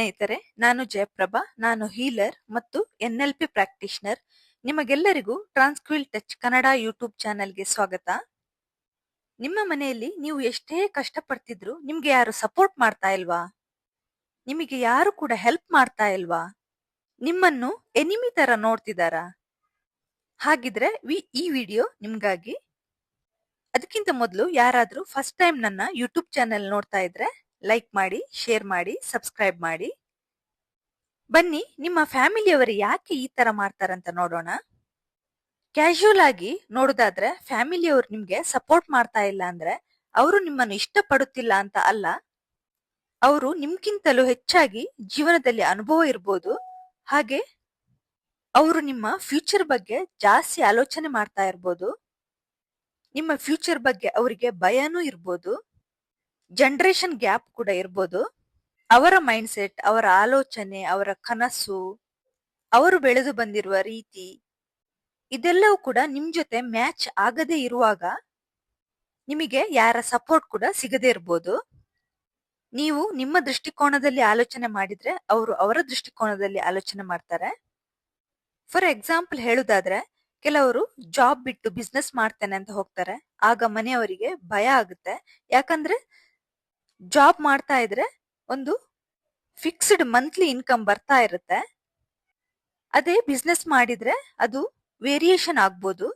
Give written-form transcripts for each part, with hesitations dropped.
ಸ್ನೇಹಿತರೆ, ನಾನು ಜಯಪ್ರಭಾ. ನಾನು ಹೀಲರ್ ಮತ್ತು NLP ಪ್ರಾಕ್ಟೀಷನರ್. ನಿಮಗೆಲ್ಲರಿಗೂ ಟ್ರಾನ್ಸ್ಕ್ವಿಲ್ ಟಚ್ ಕನ್ನಡ ಯೂಟ್ಯೂಬ್ ಚಾನೆಲ್ಗೆ ಸ್ವಾಗತ. ನಿಮ್ಮ ಮನೆಯಲ್ಲಿ ನೀವು ಎಷ್ಟೇ ಕಷ್ಟಪಡ್ತಿದ್ರು ನಿಮ್ಗೆ ಯಾರು ಸಪೋರ್ಟ್ ಮಾಡ್ತಾ ಇಲ್ವಾ? ನಿಮಗೆ ಯಾರು ಕೂಡ ಹೆಲ್ಪ್ ಮಾಡ್ತಾ ಇಲ್ವಾ? ನಿಮ್ಮನ್ನು ಎನಿಮಿ ತರ ನೋಡ್ತಿದಾರಾ? ಹಾಗಿದ್ರೆ ಈ ವಿಡಿಯೋ ನಿಮ್ಗಾಗಿ. ಅದಕ್ಕಿಂತ ಮೊದಲು ಯಾರಾದ್ರೂ ಫಸ್ಟ್ ಟೈಮ್ ನನ್ನ ಯೂಟ್ಯೂಬ್ ಚಾನೆಲ್ ನೋಡ್ತಾ ಇದ್ರೆ ಲೈಕ್ ಮಾಡಿ, ಶೇರ್ ಮಾಡಿ, ಸಬ್ಸ್ಕ್ರೈಬ್ ಮಾಡಿ. ಬನ್ನಿ, ನಿಮ್ಮ ಫ್ಯಾಮಿಲಿಯವರು ಯಾಕೆ ಈ ತರ ಮಾಡ್ತಾರಂತ ನೋಡೋಣ. ಕ್ಯಾಶುಯಲ್ ಆಗಿ ನೋಡೋದಾದ್ರೆ ಫ್ಯಾಮಿಲಿಯವರು ನಿಮ್ಗೆ ಸಪೋರ್ಟ್ ಮಾಡ್ತಾ ಇಲ್ಲ ಅಂದ್ರೆ ಅವರು ನಿಮ್ಮನ್ನು ಇಷ್ಟಪಡುತ್ತಿಲ್ಲ ಅಂತ ಅಲ್ಲ. ಅವರು ನಿಮ್ಗಿಂತಲೂ ಹೆಚ್ಚಾಗಿ ಜೀವನದಲ್ಲಿ ಅನುಭವ ಇರ್ಬೋದು. ಹಾಗೆ ಅವರು ನಿಮ್ಮ ಫ್ಯೂಚರ್ ಬಗ್ಗೆ ಜಾಸ್ತಿ ಆಲೋಚನೆ ಮಾಡ್ತಾ ಇರ್ಬೋದು. ನಿಮ್ಮ ಫ್ಯೂಚರ್ ಬಗ್ಗೆ ಅವರಿಗೆ ಭಯನೂ ಇರ್ಬೋದು. ಜನರೇಷನ್ ಗ್ಯಾಪ್ ಕೂಡ ಇರ್ಬೋದು. ಅವರ ಮೈಂಡ್ ಸೆಟ್, ಅವರ ಆಲೋಚನೆ, ಅವರ ಕನಸು, ಅವರು ಬೆಳೆದು ಬಂದಿರುವ ರೀತಿ, ಇದೆಲ್ಲವೂ ಕೂಡ ನಿಮ್ ಜೊತೆ ಮ್ಯಾಚ್ ಆಗದೆ ಇರುವಾಗ ನಿಮಗೆ ಯಾರ ಸಪೋರ್ಟ್ ಕೂಡ ಸಿಗದೆ ಇರ್ಬೋದು. ನೀವು ನಿಮ್ಮ ದೃಷ್ಟಿಕೋನದಲ್ಲಿ ಆಲೋಚನೆ ಮಾಡಿದ್ರೆ ಅವರು ಅವರ ದೃಷ್ಟಿಕೋನದಲ್ಲಿ ಆಲೋಚನೆ ಮಾಡ್ತಾರೆ. ಫಾರ್ ಎಕ್ಸಾಂಪಲ್ ಹೇಳುದಾದ್ರೆ, ಕೆಲವರು ಜಾಬ್ ಬಿಟ್ಟು ಬಿಸ್ನೆಸ್ ಮಾಡ್ತೇನೆ ಅಂತ ಹೋಗ್ತಾರೆ. ಆಗ ಮನೆಯವರಿಗೆ ಭಯ ಆಗುತ್ತೆ. ಯಾಕಂದ್ರೆ ಜಾಬ್ ಮಾಡ್ತಾ ಇದ್ರೆ ಒಂದು ಫಿಕ್ಸ್ಡ್ ಮಂತ್ಲಿ ಇನ್ಕಮ್ ಬರ್ತಾ ಇರುತ್ತೆ. ಅದೇ ಬಿಸ್ನೆಸ್ ಮಾಡಿದ್ರೆ ಅದು ವೇರಿಯೇಷನ್ ಆಗ್ಬೋದು.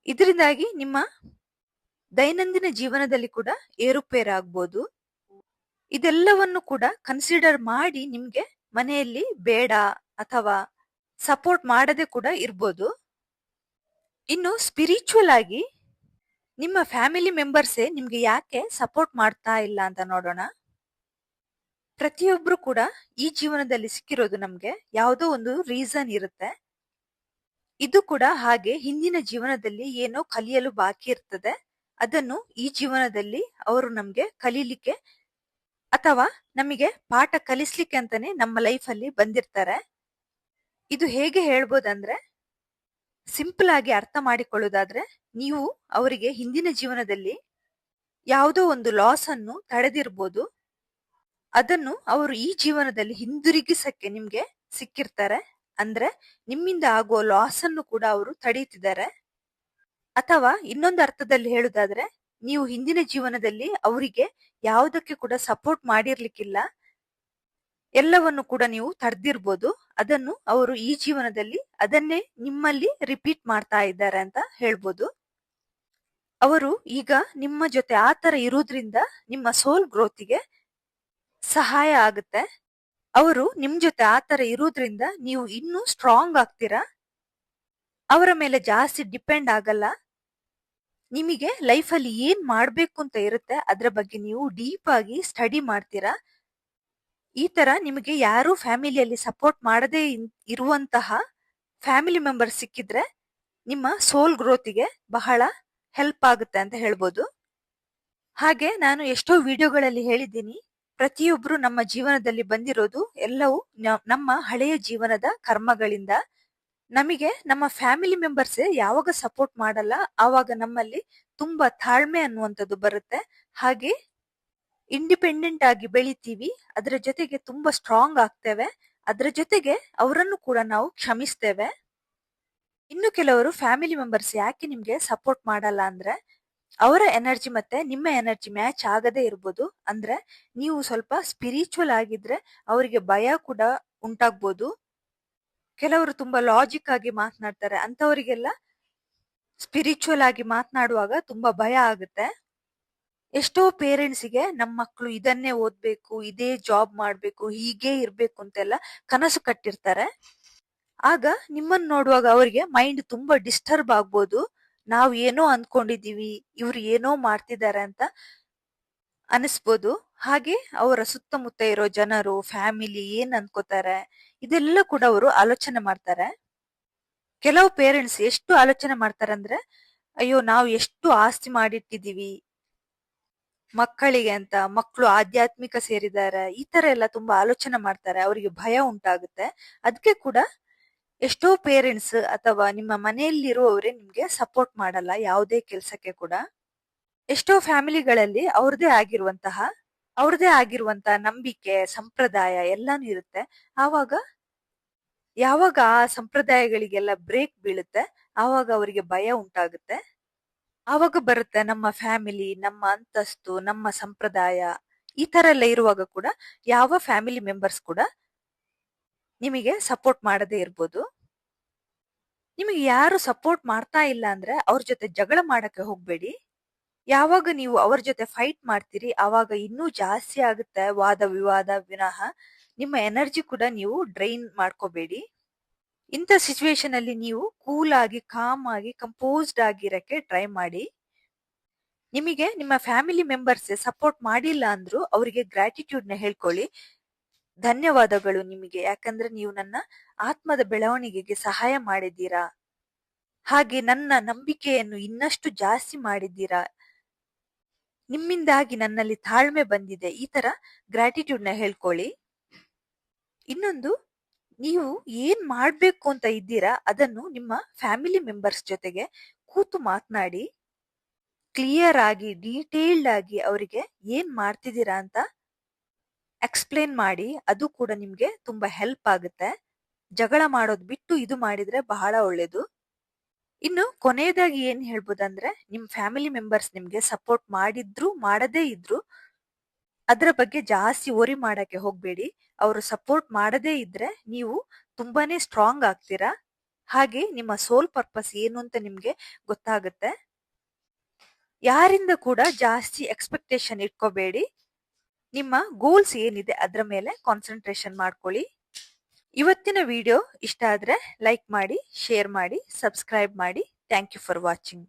ಇದರಿಂದಾಗಿ ನಿಮ್ಮ ದೈನಂದಿನ ಜೀವನದಲ್ಲಿ ಕೂಡ ಏರುಪೇರಾಗ್ಬೋದು. ಇದೆಲ್ಲವನ್ನು ಕೂಡ ಕನ್ಸಿಡರ್ ಮಾಡಿ ನಿಮ್ಗೆ ಮನೆಯಲ್ಲಿ ಬೇಡ ಅಥವಾ ಸಪೋರ್ಟ್ ಮಾಡದೆ ಕೂಡ ಇರ್ಬೋದು. ಇನ್ನು ಸ್ಪಿರಿಚುವಲ್ ಆಗಿ ನಿಮ್ಮ ಫ್ಯಾಮಿಲಿ ಮೆಂಬರ್ಸೇ ನಿಮ್ಗೆ ಯಾಕೆ ಸಪೋರ್ಟ್ ಮಾಡ್ತಾ ಇಲ್ಲ ಅಂತ ನೋಡೋಣ. ಪ್ರತಿಯೊಬ್ರು ಕೂಡ ಈ ಜೀವನದಲ್ಲಿ ಸಿಕ್ಕಿರೋದು ನಮ್ಗೆ ಯಾವುದೋ ಒಂದು ರೀಸನ್ ಇರುತ್ತೆ. ಇದು ಕೂಡ ಹಾಗೆ ಹಿಂದಿನ ಜೀವನದಲ್ಲಿ ಏನೋ ಕಲಿಯಲು ಬಾಕಿ ಇರ್ತದೆ. ಅದನ್ನು ಈ ಜೀವನದಲ್ಲಿ ಅವರು ನಮ್ಗೆ ಕಲೀಲಿಕ್ಕೆ ಅಥವಾ ನಮಗೆ ಪಾಠ ಕಲಿಸ್ಲಿಕ್ಕೆ ಅಂತಾನೆ ನಮ್ಮ ಲೈಫ್ ಅಲ್ಲಿ ಬಂದಿರ್ತಾರೆ. ಇದು ಹೇಗೆ ಹೇಳ್ಬೋದಂದ್ರೆ, ಸಿಂಪಲ್ ಆಗಿ ಅರ್ಥ ಮಾಡಿಕೊಳ್ಳೋದಾದ್ರೆ, ನೀವು ಅವರಿಗೆ ಹಿಂದಿನ ಜೀವನದಲ್ಲಿ ಯಾವುದೋ ಒಂದು ಲಾಸ್ ಅನ್ನು ತಡೆದಿರ್ಬೋದು. ಅದನ್ನು ಅವರು ಈ ಜೀವನದಲ್ಲಿ ಹಿಂದಿರುಗಿಸಕ್ಕೆ ನಿಮ್ಗೆ ಸಿಕ್ಕಿರ್ತಾರೆ. ಅಂದ್ರೆ ನಿಮ್ಮಿಂದ ಆಗುವ ಲಾಸ್ ಅನ್ನು ಕೂಡ ಅವರು ತಡೀತಿದ್ದಾರೆ. ಅಥವಾ ಇನ್ನೊಂದು ಅರ್ಥದಲ್ಲಿ ಹೇಳುದಾದ್ರೆ, ನೀವು ಹಿಂದಿನ ಜೀವನದಲ್ಲಿ ಅವರಿಗೆ ಯಾವುದಕ್ಕೆ ಕೂಡ ಸಪೋರ್ಟ್ ಮಾಡಿರ್ಲಿಕ್ಕಿಲ್ಲ. ಎಲ್ಲವನ್ನು ಕೂಡ ನೀವು ತಡೆದಿರ್ಬೋದು. ಅದನ್ನು ಅವರು ಈ ಜೀವನದಲ್ಲಿ ಅದನ್ನೇ ನಿಮ್ಮಲ್ಲಿ ರಿಪೀಟ್ ಮಾಡ್ತಾ ಇದ್ದಾರೆ ಅಂತ ಹೇಳ್ಬೋದು. ಅವರು ಈಗ ನಿಮ್ಮ ಜೊತೆ ಆತರ ಇರೋದ್ರಿಂದ ನಿಮ್ಮ ಸೋಲ್ ಗ್ರೋತಿಗೆ ಸಹಾಯ ಆಗುತ್ತೆ. ಅವರು ನಿಮ್ ಜೊತೆ ಆತರ ಇರೋದ್ರಿಂದ ನೀವು ಇನ್ನೂ ಸ್ಟ್ರಾಂಗ್ ಆಗ್ತೀರಾ. ಅವರ ಮೇಲೆ ಜಾಸ್ತಿ ಡಿಪೆಂಡ್ ಆಗಲ್ಲ. ನಿಮಗೆ ಲೈಫಲ್ಲಿ ಏನ್ ಮಾಡ್ಬೇಕು ಅಂತ ಇರುತ್ತೆ ಅದ್ರ ಬಗ್ಗೆ ನೀವು ಡೀಪ್ ಆಗಿ ಸ್ಟಡಿ ಮಾಡ್ತೀರಾ. ಈ ತರ ನಿಮಗೆ ಯಾರು ಫ್ಯಾಮಿಲಿಯಲ್ಲಿ ಸಪೋರ್ಟ್ ಮಾಡದೇ ಇರುವಂತಹ ಫ್ಯಾಮಿಲಿ ಮೆಂಬರ್ ಸಿಕ್ಕಿದ್ರೆ ನಿಮ್ಮ ಸೋಲ್ ಗ್ರೋತಿಗೆ ಬಹಳ ಹೆಲ್ಪ್ ಆಗುತ್ತೆ ಅಂತ ಹೇಳ್ಬೋದು. ಹಾಗೆ ನಾನು ಎಷ್ಟೋ ವಿಡಿಯೋಗಳಲ್ಲಿ ಹೇಳಿದ್ದೀನಿ, ಪ್ರತಿಯೊಬ್ರು ನಮ್ಮ ಜೀವನದಲ್ಲಿ ಬಂದಿರೋದು ಎಲ್ಲವೂ ನಮ್ಮ ಹಳೆಯ ಜೀವನದ ಕರ್ಮಗಳಿಂದ. ನಮಗೆ ನಮ್ಮ ಫ್ಯಾಮಿಲಿ ಮೆಂಬರ್ಸೇ ಯಾವಾಗ ಸಪೋರ್ಟ್ ಮಾಡಲ್ಲ ಆವಾಗ ನಮ್ಮಲ್ಲಿ ತುಂಬಾ ತಾಳ್ಮೆ ಅನ್ನುವಂಥದ್ದು ಬರುತ್ತೆ. ಹಾಗೆ ಇಂಡಿಪೆಂಡೆಂಟ್ ಆಗಿ ಬೆಳಿತೀವಿ. ಅದರ ಜೊತೆಗೆ ತುಂಬಾ ಸ್ಟ್ರಾಂಗ್ ಆಗ್ತೇವೆ. ಅದರ ಜೊತೆಗೆ ಅವರನ್ನು ಕೂಡ ನಾವು ಕ್ಷಮಿಸ್ತೇವೆ. ಇನ್ನು ಕೆಲವರು ಫ್ಯಾಮಿಲಿ ಮೆಂಬರ್ಸ್ ಯಾಕೆ ನಿಮ್ಗೆ ಸಪೋರ್ಟ್ ಮಾಡಲ್ಲ ಅಂದ್ರೆ, ಅವರ ಎನರ್ಜಿ ಮತ್ತೆ ನಿಮ್ಮ ಎನರ್ಜಿ ಮ್ಯಾಚ್ ಆಗದೆ ಇರ್ಬೋದು. ಅಂದ್ರೆ ನೀವು ಸ್ವಲ್ಪ ಸ್ಪಿರಿಚುವಲ್ ಆಗಿದ್ರೆ ಅವರಿಗೆ ಭಯ ಕೂಡ ಉಂಟಾಗ್ಬೋದು. ಕೆಲವರು ತುಂಬಾ ಲಾಜಿಕ್ ಆಗಿ ಮಾತನಾಡ್ತಾರೆ. ಅಂತವರಿಗೆಲ್ಲ ಸ್ಪಿರಿಚುವಲ್ ಆಗಿ ಮಾತನಾಡುವಾಗ ತುಂಬಾ ಭಯ ಆಗುತ್ತೆ. ಎಷ್ಟೋ ಪೇರೆಂಟ್ಸಿಗೆ ನಮ್ಮ ಮಕ್ಕಳು ಇದನ್ನೇ ಓದ್ಬೇಕು, ಇದೇ ಜಾಬ್ ಮಾಡ್ಬೇಕು, ಹೀಗೆ ಇರ್ಬೇಕು ಅಂತೆಲ್ಲ ಕನಸು ಕಟ್ಟಿರ್ತಾರೆ. ಆಗ ನಿಮ್ಮನ್ನ ನೋಡುವಾಗ ಅವರಿಗೆ ಮೈಂಡ್ ತುಂಬಾ ಡಿಸ್ಟರ್ಬ್ ಆಗ್ಬೋದು. ನಾವು ಏನೋ ಅಂದ್ಕೊಂಡಿದೀವಿ, ಇವ್ರು ಏನೋ ಮಾಡ್ತಿದ್ದಾರೆ ಅಂತ ಅನಿಸ್ಬೋದು. ಹಾಗೆ ಅವರ ಸುತ್ತಮುತ್ತ ಇರೋ ಜನರು, ಫ್ಯಾಮಿಲಿ ಏನ್ ಅನ್ಕೋತಾರೆ ಇದೆಲ್ಲ ಕೂಡ ಅವರು ಆಲೋಚನೆ ಮಾಡ್ತಾರೆ. ಕೆಲವು ಪೇರೆಂಟ್ಸ್ ಎಷ್ಟು ಆಲೋಚನೆ ಮಾಡ್ತಾರೆ ಅಂದ್ರೆ, ಅಯ್ಯೋ ನಾವು ಎಷ್ಟು ಆಸ್ತಿ ಮಾಡಿಟ್ಟಿದೀವಿ ಮಕ್ಕಳಿಗೆ ಅಂತ, ಮಕ್ಕಳು ಆಧ್ಯಾತ್ಮಿಕ ಸೇರಿದ್ದಾರೆ, ಈ ತರ ಎಲ್ಲ ತುಂಬಾ ಆಲೋಚನೆ ಮಾಡ್ತಾರೆ. ಅವರಿಗೆ ಭಯ ಉಂಟಾಗುತ್ತೆ. ಅದಕ್ಕೆ ಕೂಡ ಎಷ್ಟೋ ಪೇರೆಂಟ್ಸ್ ಅಥವಾ ನಿಮ್ಮ ಮನೆಯಲ್ಲಿರುವವರೇ ನಿಮ್ಗೆ ಸಪೋರ್ಟ್ ಮಾಡಲ್ಲ ಯಾವುದೇ ಕೆಲಸಕ್ಕೆ ಕೂಡ. ಎಷ್ಟೋ ಫ್ಯಾಮಿಲಿಗಳಲ್ಲಿ ಅವ್ರದೇ ಆಗಿರುವಂತಹ ಅವ್ರದೇ ಆಗಿರುವಂತ ನಂಬಿಕೆ, ಸಂಪ್ರದಾಯ ಎಲ್ಲಾನು ಇರುತ್ತೆ. ಆವಾಗ ಯಾವಾಗ ಆ ಸಂಪ್ರದಾಯಗಳಿಗೆಲ್ಲ ಬ್ರೇಕ್ ಬೀಳುತ್ತೆ, ಆವಾಗ ಅವರಿಗೆ ಭಯ ಉಂಟಾಗುತ್ತೆ. ಆವಾಗ ಬರುತ್ತೆ ನಮ್ಮ ಫ್ಯಾಮಿಲಿ, ನಮ್ಮ ಅಂತಸ್ತು, ನಮ್ಮ ಸಂಪ್ರದಾಯ ಈ ತರ ಎಲ್ಲ ಇರುವಾಗ ಕೂಡ ಯಾವ ಫ್ಯಾಮಿಲಿ ಮೆಂಬರ್ಸ್ ಕೂಡ ನಿಮಗೆ ಸಪೋರ್ಟ್ ಮಾಡದೇ ಇರ್ಬೋದು. ನಿಮಗೆ ಯಾರು ಸಪೋರ್ಟ್ ಮಾಡ್ತಾ ಇಲ್ಲ ಅಂದ್ರೆ ಅವ್ರ ಜೊತೆ ಜಗಳ ಮಾಡಕ್ಕೆ ಹೋಗ್ಬೇಡಿ. ಯಾವಾಗ ನೀವು ಅವ್ರ ಜೊತೆ ಫೈಟ್ ಮಾಡ್ತೀರಿ ಆವಾಗ ಇನ್ನೂ ಜಾಸ್ತಿ ಆಗುತ್ತೆ ವಾದ ವಿವಾದ ವಿನಃ ನಿಮ್ಮ ಎನರ್ಜಿ ಕೂಡ ನೀವು ಡ್ರೈನ್ ಮಾಡ್ಕೋಬೇಡಿ. ಇಂಥ ಸಿಚುವೇಶನ್ ಅಲ್ಲಿ ನೀವು ಕೂಲ್ ಆಗಿ, ಕಾಮ್ ಆಗಿ, ಕಂಪೋಸ್ಡ್ ಆಗಿರಕ್ಕೆ ಟ್ರೈ ಮಾಡಿ. ನಿಮಗೆ ನಿಮ್ಮ ಫ್ಯಾಮಿಲಿ ಮೆಂಬರ್ಸ್ ಸಪೋರ್ಟ್ ಮಾಡಿಲ್ಲ ಅಂದ್ರು ಅವರಿಗೆ ಗ್ರಾಟಿಟ್ಯೂಡ್ ನ ಹೇಳ್ಕೊಳ್ಳಿ. ಧನ್ಯವಾದಗಳು ನಿಮಗೆ, ಯಾಕಂದ್ರೆ ನೀವು ನನ್ನ ಆತ್ಮದ ಬೆಳವಣಿಗೆಗೆ ಸಹಾಯ ಮಾಡಿದ್ದೀರಾ, ಹಾಗೆ ನನ್ನ ನಂಬಿಕೆಯನ್ನು ಇನ್ನಷ್ಟು ಜಾಸ್ತಿ ಮಾಡಿದ್ದೀರಾ, ನಿಮ್ಮಿಂದಾಗಿ ನನ್ನಲ್ಲಿ ತಾಳ್ಮೆ ಬಂದಿದೆ. ಈ ತರ ಗ್ರಾಟಿಟ್ಯೂಡ್ ನ ಹೇಳ್ಕೊಳ್ಳಿ. ಇನ್ನೊಂದು, ನೀವು ಏನ್ ಮಾಡ್ಬೇಕು ಅಂತ ಇದ್ದೀರಾ ಅದನ್ನು ನಿಮ್ಮ ಫ್ಯಾಮಿಲಿ ಮೆಂಬರ್ಸ್ ಜೊತೆಗೆ ಕೂತು ಮಾತನಾಡಿ, ಕ್ಲಿಯರ್ ಆಗಿ, ಡೀಟೇಲ್ಡ್ ಆಗಿ ಅವರಿಗೆ ಏನ್ ಮಾಡ್ತಿದ್ದೀರಾ ಅಂತ ಎಕ್ಸ್ಪ್ಲೇನ್ ಮಾಡಿ. ಅದು ಕೂಡ ನಿಮ್ಗೆ ತುಂಬಾ ಹೆಲ್ಪ್ ಆಗುತ್ತೆ. ಜಗಳ ಮಾಡೋದ್ ಬಿಟ್ಟು ಇದು ಮಾಡಿದ್ರೆ ಬಹಳ ಒಳ್ಳೇದು. ಇನ್ನು ಕೊನೆಯದಾಗಿ ಏನ್ ಹೇಳ್ಬೋದಂದ್ರೆ, ನಿಮ್ ಫ್ಯಾಮಿಲಿ ಮೆಂಬರ್ಸ್ ನಿಮ್ಗೆ ಸಪೋರ್ಟ್ ಮಾಡಿದ್ರು ಮಾಡದೇ ಇದ್ರು ಅದ್ರ ಬಗ್ಗೆ ಜಾಸ್ತಿ ವರಿ ಮಾಡಕ್ಕೆ ಹೋಗ್ಬೇಡಿ. ಅವರು ಸಪೋರ್ಟ್ ಮಾಡದೇ ಇದ್ರೆ ನೀವು ತುಂಬಾನೇ ಸ್ಟ್ರಾಂಗ್ ಆಗ್ತೀರಾ, ಹಾಗೆ ನಿಮ್ಮ ಸೋಲ್ ಪರ್ಪಸ್ ಏನು ಅಂತ ನಿಮ್ಗೆ ಗೊತ್ತಾಗುತ್ತೆ. ಯಾರಿಂದ ಕೂಡ ಜಾಸ್ತಿ ಎಕ್ಸ್ಪೆಕ್ಟೇಷನ್ ಇಟ್ಕೋಬೇಡಿ. ನಿಮ್ಮ ಗೋಲ್ಸ್ ಏನಿದೆ ಅದ್ರ ಮೇಲೆ ಕಾನ್ಸಂಟ್ರೇಷನ್ ಮಾಡ್ಕೊಳ್ಳಿ. ಇವತ್ತಿನ ವಿಡಿಯೋ ಇಷ್ಟ ಆದ್ರೆ ಲೈಕ್ ಮಾಡಿ, ಶೇರ್ ಮಾಡಿ, ಸಬ್ಸ್ಕ್ರೈಬ್ ಮಾಡಿ. Thank you for watching.